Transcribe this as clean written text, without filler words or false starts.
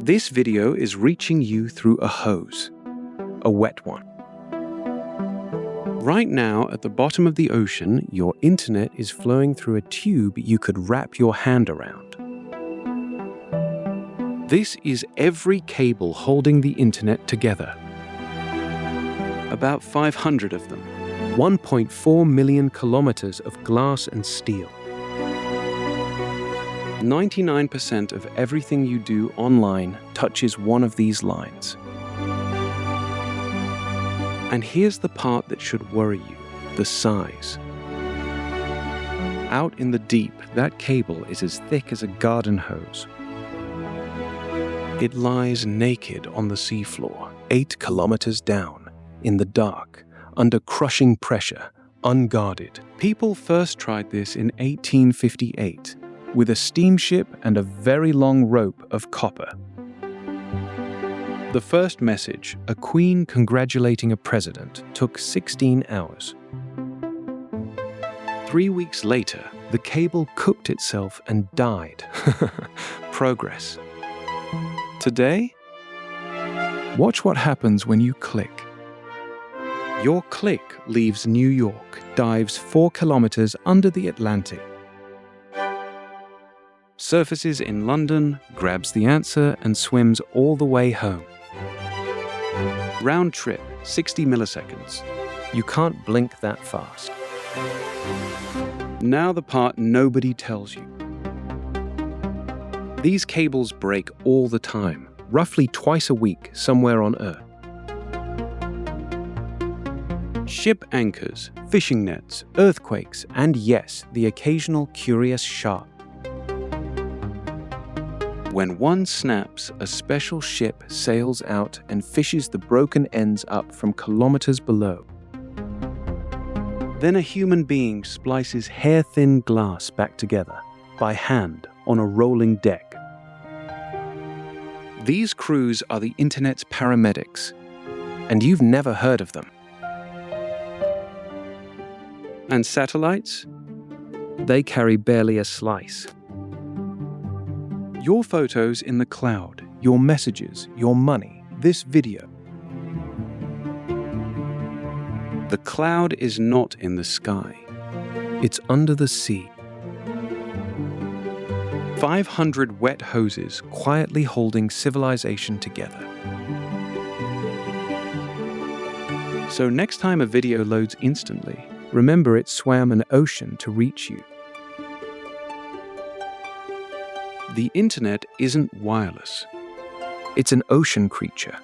This video is reaching you through a hose, a wet one. Right now, at the bottom of the ocean, your internet is flowing through a tube you could wrap your hand around. This is every cable holding the internet together. About 500 of them, 1.4 million kilometers of glass and steel. 99% of everything you do online touches one of these lines. And here's the part that should worry you, the size. Out in the deep, that cable is as thick as a garden hose. It lies naked on the seafloor, 8 kilometers down, in the dark, under crushing pressure, unguarded. People first tried this in 1858, with a steamship and a very long rope of copper. The first message, a queen congratulating a president, took 16 hours. 3 weeks later, the cable cooked itself and died. Progress. Today, watch what happens when you click. Your click leaves New York, dives 4 kilometers under the Atlantic, surfaces in London, grabs the answer, and swims all the way home. Round trip, 60 milliseconds. You can't blink that fast. Now the part nobody tells you. These cables break all the time, roughly twice a week somewhere on Earth. Ship anchors, fishing nets, earthquakes, and yes, the occasional curious shark. When one snaps, a special ship sails out and fishes the broken ends up from kilometers below. Then a human being splices hair-thin glass back together, by hand, on a rolling deck. These crews are the internet's paramedics, and you've never heard of them. And satellites? They carry barely a slice. Your photos in the cloud, your messages, your money, this video. The cloud is not in the sky. It's under the sea. 500 wet hoses quietly holding civilization together. So next time a video loads instantly, remember it swam an ocean to reach you. The internet isn't wireless. It's an ocean creature.